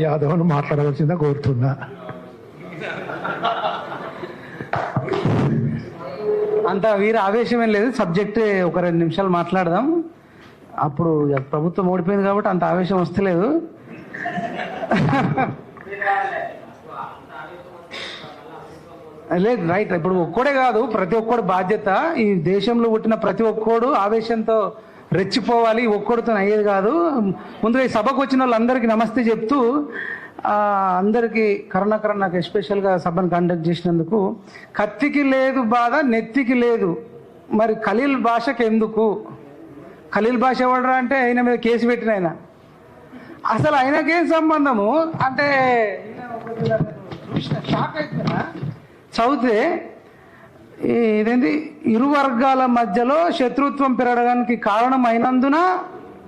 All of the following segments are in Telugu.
యాదవ్ను మాట్లాడవలసిందా కోరుతున్నా. అంత వీర ఆవేశం ఏం లేదు, సబ్జెక్ట్ ఒక 2 నిమిషాలు మాట్లాడదాం. అప్పుడు ప్రభుత్వం ఓడిపోయింది కాబట్టి అంత ఆవేశం వస్తలేదు. లేదు, రైట్. ఇప్పుడు ఒక్కడే కాదు, ప్రతి ఒక్కడు బాధ్యత. ఈ దేశంలో పుట్టిన ప్రతి ఒక్కడు ఆవేశంతో రెచ్చిపోవాలి, ఒక్కడితో అయ్యేది కాదు. ముందుగా ఈ సభకు వచ్చిన వాళ్ళందరికీ నమస్తే చెప్తూ, అందరికీ కరుణాకరన్ నాకు ఎస్పెషల్గా సభను కండక్ట్ చేసినందుకు. కత్తికి లేదు బాధ, నెత్తికి లేదు, మరి ఖలీల్ భాషకి ఎందుకు? ఖలీల్ భాష ఎవడరా అంటే ఆయన మీద కేసు పెట్టిన ఆయన. అసలు ఆయనకేం సంబంధము అంటే షాక్ అవుతున్నా చదివితే. ఇదేంటి, ఇరు వర్గాల మధ్యలో శత్రుత్వం పెరగడానికి కారణం అయినందున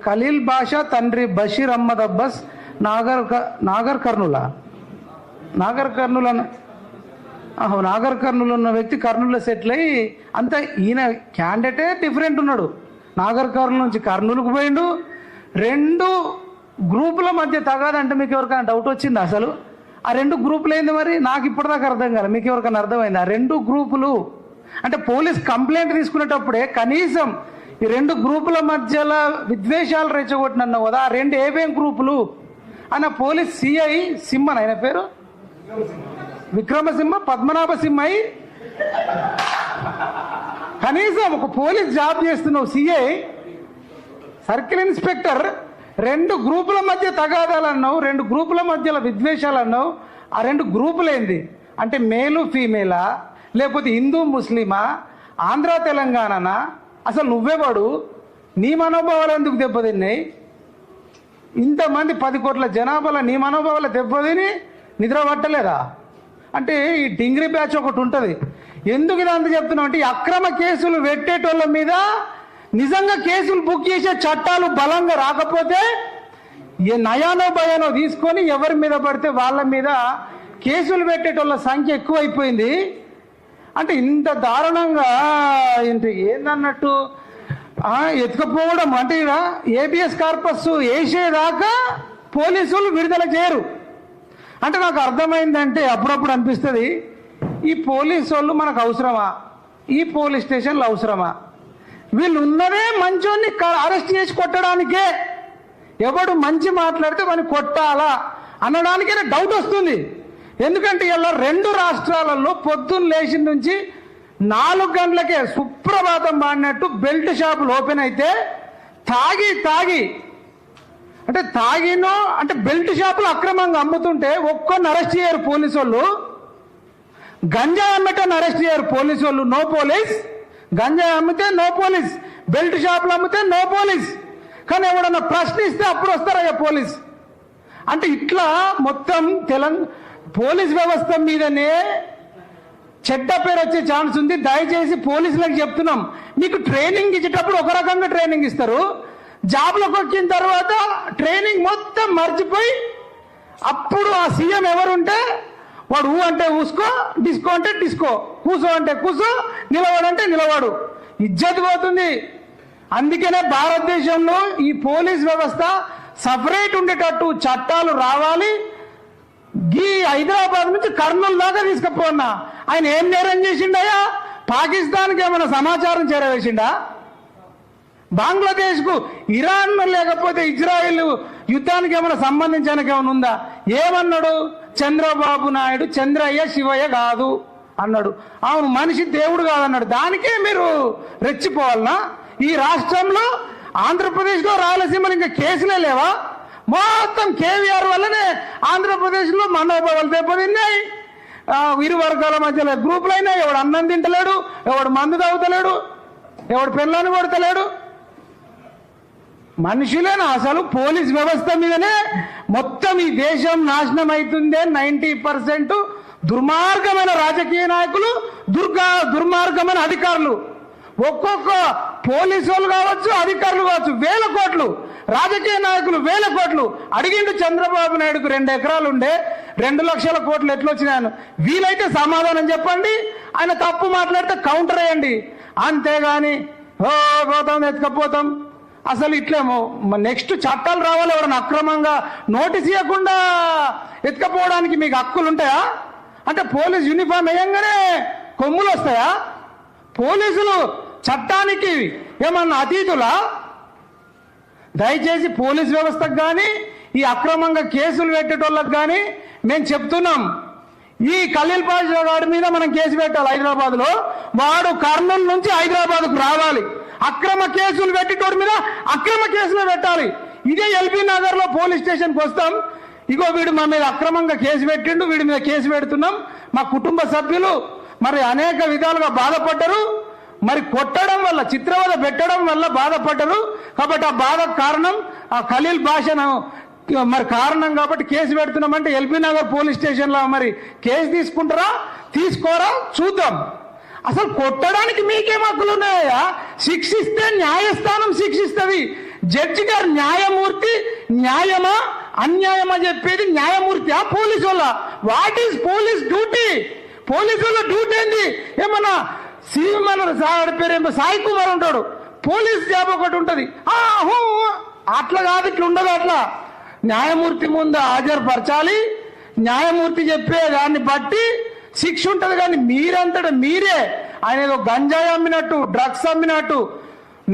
ఖలీల్ భాష తండ్రి బషీర్ అహ్మద్ అబ్బాస్ నాగర్ కర్నూలు ఉన్న వ్యక్తి కర్నూలులో సెటిల్ అయ్యి అంత ఈయన క్యాండిడేటే డిఫరెంట్ ఉన్నాడు. నాగర్ కర్నూలు నుంచి కర్నూలుకు పోయిండు. 2 గ్రూపుల మధ్య తగాదంటే మీకు ఎవరికైనా డౌట్ వచ్చింది? అసలు ఆ 2 గ్రూపులు ఏంది మరి? నాకు ఇప్పటిదాకా అర్థం కాదు. మీకు ఎవరికైనా అర్థమైంది? ఆ 2 గ్రూపులు అంటే పోలీస్ కంప్లైంట్ తీసుకునేటప్పుడే కనీసం ఈ 2 గ్రూపుల మధ్యలో విద్వేషాలు రెచ్చగొట్టినన్నావు కదా, ఆ 2 ఏమేం గ్రూపులు అన్న పోలీస్ సిఐ సింహన్, ఆయన పేరు విక్రమసింహ పద్మనాభ సింహై, కనీసం ఒక పోలీస్ జాబ్ చేస్తున్నావు సిఐ, సర్కిల్ ఇన్స్పెక్టర్, 2 గ్రూపుల మధ్య తగాదాలు అన్నావు, 2 గ్రూపుల మధ్యలో విద్వేషాలు అన్నావు. ఆ 2 గ్రూపులు ఏంది అంటే మేలు ఫీమేలా, లేకపోతే హిందూ ముస్లిమా, ఆంధ్ర తెలంగాణనా? అసలు నువ్వేవాడు? నీ మనోభావాలు ఎందుకు దెబ్బతిన్నాయి? ఇంతమంది 10 కోట్ల జనాభాలో నీ మనోభావాలు దెబ్బతిని నిద్ర పట్టలేదా? అంటే ఈ డింగ్రీ బ్యాచ్ ఒకటి ఉంటుంది. ఎందుకు ఇదంతా చెప్తున్నావు అంటే, అక్రమ కేసులు పెట్టేటోళ్ళ మీద నిజంగా కేసులు బుక్ చేసే చట్టాలు బలంగా రాకపోతే ఏ నయానో భయానో తీసుకొని ఎవరి మీద పడితే వాళ్ళ మీద కేసులు పెట్టేటోళ్ళ సంఖ్య ఎక్కువైపోయింది. అంటే ఇంత దారుణంగా ఏందన్నట్టు ఎత్తుకపోవడం అంటే ఏబిఎస్ కార్పస్ వేసేదాకా పోలీసులు విడుదల చేయరు. అంటే నాకు అర్థమైందంటే అప్పుడప్పుడు అనిపిస్తుంది, ఈ పోలీసు వాళ్ళు మనకు అవసరమా? ఈ పోలీస్ స్టేషన్లు అవసరమా? వీళ్ళు ఉన్నదే మంచోన్ని అరెస్ట్ చేసి కొట్టడానికే. ఎవడు మంచి మాట్లాడితే వాడిని కొట్టాలా అనడానికే డౌట్ వస్తుంది. ఎందుకంటే ఇలా 2 రాష్ట్రాలలో పొద్దున్న లేచిన నుంచి 4 గంటలకే సుప్రభాతం పాడినట్టు బెల్ట్ షాపులు ఓపెన్ అయితే తాగి అంటే తాగినో అంటే బెల్ట్ షాపులు అక్రమంగా అమ్ముతుంటే ఒక్కొన్ని అరెస్ట్ చేయరు పోలీసు వాళ్ళు. గంజాయి అమ్మటని అరెస్ట్ చేయరు పోలీసు వాళ్ళు, నో పోలీస్. గంజాయి అమ్మితే నో పోలీస్, బెల్ట్ షాపులు అమ్మితే నో పోలీస్. కానీ ఎవడన్నా ప్రశ్నిస్తే అప్పుడు వస్తారయ్యా పోలీస్. అంటే ఇట్లా మొత్తం పోలీస్ వ్యవస్థ మీదనే చెడ్డ పేరు వచ్చే ఛాన్స్ ఉంది. దయచేసి పోలీసులకు చెప్తున్నాం, మీకు ట్రైనింగ్ ఇచ్చేటప్పుడు ఒక రకంగా ట్రైనింగ్ ఇస్తారు, జాబ్లోకి వచ్చిన తర్వాత ట్రైనింగ్ మొత్తం మర్చిపోయి అప్పుడు ఆ సీఎం ఎవరుంటే వాడు ఊ అంటే ఊసుకో, డిస్కో అంటే డిస్కో, కూసో అంటే కూసో, నిలబడంటే నిలబడు, ఇజ్జత్ పోతుంది. అందుకనే భారతదేశంలో ఈ పోలీస్ వ్యవస్థ సపరేట్ ఉండేటట్టు చట్టాలు రావాలి. ఈ హైదరాబాద్ నుంచి కర్నూలు దాకా తీసుకుపోన్నా ఆయన ఏం నేరం చేసిండయా? పాకిస్తాన్కి ఏమైనా సమాచారం చేరవేసిండా? బంగ్లాదేశ్కు, ఇరాన్ లేకపోతే ఇజ్రాయిల్ యుద్ధానికి ఏమైనా సంబంధించడానికి ఏమైనా ఉందా? ఏమన్నాడు చంద్రబాబు నాయుడు? చంద్రయ్య శివయ్య కాదు అన్నాడు. అవును, మనిషి దేవుడు కాదన్నాడు. దానికే మీరు రెచ్చిపోవాలనా? ఈ రాష్ట్రంలో ఆంధ్రప్రదేశ్లో రాయలసీమలో ఇంకా కేసులే లేవా? మొత్తం కేవీఆర్ వల్లనే ఆంధ్రప్రదేశ్లో మనోభావాలు దెబ్బతిన్నాయి. ఇరు వర్గాల మధ్యలో గ్రూపులు అయినాయి. ఎవడు అన్నం తింటలేడు, ఎవడు మందు తాగుతలేడు, ఎవడు పిల్లలను కొడతలేడు. మనుషులేనా? అసలు పోలీస్ వ్యవస్థ మీదనే మొత్తం ఈ దేశం నాశనం అవుతుందే. 90% దుర్మార్గమైన రాజకీయ నాయకులు, దుర్మార్గమైన అధికారులు. ఒక్కొక్క పోలీసు వాళ్ళు కావచ్చు, అధికారులు కావచ్చు, 1000 కోట్లు, రాజకీయ నాయకులు 1000 కోట్లు అడిగిండు చంద్రబాబు నాయుడుకు. 2 ఎకరాలు ఉండే 2 లక్షల కోట్లు ఎట్లొచ్చినాయను వీలైతే సమాధానం చెప్పండి. ఆయన తప్పు మాట్లాడితే కౌంటర్ వేయండి. అంతేగాని పోతాం ఎత్తుకపోతాం అసలు ఇట్లేమో నెక్స్ట్ చట్టాలు రావాలి. ఎవరైనా అక్రమంగా నోటీస్ ఇవ్వకుండా ఎత్తుకపోవడానికి మీకు హక్కులు ఉంటాయా? అంటే పోలీస్ యూనిఫామ్ వేయంగానే కొమ్ములు వస్తాయా? పోలీసులు చట్టానికి ఏమన్నా అతీతులా? దయచేసి పోలీస్ వ్యవస్థకు కానీ ఈ అక్రమంగా కేసులు పెట్టేటోళ్ళకి కానీ మేము చెప్తున్నాం, ఈ ఖలీల్ పాషా గారి మీద మనం కేసు పెట్టాలి. హైదరాబాద్లో వాడు కర్నూలు నుంచి హైదరాబాద్కు రావాలి. అక్రమ కేసులు పెట్టేటోడి మీద అక్రమ కేసులు పెట్టాలి. ఇదే ఎల్బీ నగర్లో పోలీస్ స్టేషన్కి వస్తాం, ఇగో వీడు మా మీద అక్రమంగా కేసు పెట్టిండు, వీడి మీద కేసు పెడుతున్నాం, మా కుటుంబ సభ్యులు మరి అనేక విధాలుగా బాధపడ్డరు, మరి కొట్టడం వల్ల చిత్రవద పెట్టడం వల్ల బాధపడ్డరు. కాబట్టి ఆ బాధకు కారణం ఆ ఖలీల్ భాషను మరి కారణం కాబట్టి కేసు పెడుతున్నామంటే ఎల్బీ నగర్ పోలీస్ స్టేషన్లో మరి కేసు తీసుకుంటారా తీసుకోరా చూద్దాం. అసలు కొట్టడానికి మీకేం హక్కులు ఉన్నాయా? శిక్షిస్తే న్యాయస్థానం శిక్షిస్తుంది. జడ్జి గారు న్యాయమూర్తి, న్యాయమా అన్యాయమా చెప్పేది న్యాయమూర్తి ఆ పోలీసు వల్ల. What is police duty? Police వాళ్ళ డ్యూటీ ఏంది? ఏమన్నా మన పేరేమో సాయి కుమార్ ఉంటాడు, పోలీస్ జాబ్ ఒకటి ఉంటుంది. అట్లా కాదు, ఇట్లా ఉండదు. అట్లా న్యాయమూర్తి ముందు హాజరుపరచాలి, న్యాయమూర్తి చెప్పే దాన్ని బట్టి శిక్ష ఉంటుంది. కానీ మీరంతటా మీరే ఆయన ఏదో గంజాయి అమ్మినట్టు, డ్రగ్స్ అమ్మినట్టు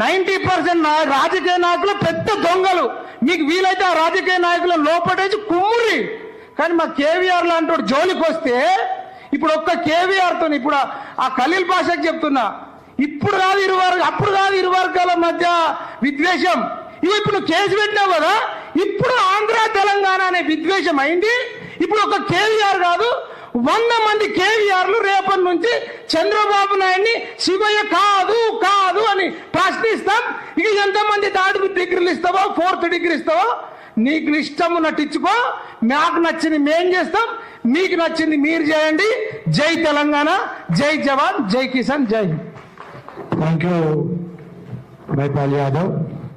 90% రాజకీయ నాయకులు పెద్ద దొంగలు. మీకు వీలైతే ఆ రాజకీయ నాయకులను లోపటేసి కుమ్మురి. కానీ మా కేవీఆర్ లాంటి జోలికి వస్తే ఇప్పుడు ఒక్క కేవీఆర్తో ఇప్పుడు ఆ ఖలీల్ భాషకు చెప్తున్నా, ఇప్పుడు కాదు అప్పుడు కాదు ఇరు వర్గాల మధ్య విద్వేషం. ఇప్పుడు కేసు పెట్టినావు కదా, ఇప్పుడు ఆంధ్ర తెలంగాణ అనే విద్వేషం అయింది. ఇప్పుడు ఒక కేవీఆర్ కాదు 100 మంది కేవీఆర్లు రేపటి నుంచి చంద్రబాబు నాయుడిని శివయ్య కాదు కాదు అని ప్రశ్నిస్తాం. ఇక ఎంతమంది 3rd డిగ్రీలు ఇస్తావో 4th డిగ్రీ ఇస్తావో నీకు ఇష్టం ఉన్నట్టు ఇచ్చుకో. మాకు నచ్చింది మేం చేస్తాం, మీకు నచ్చింది మీరు చేయండి. జై తెలంగాణ, జై జవాన్, జై కిసాన్, జై హింద్. Thank you Maipal Yadav.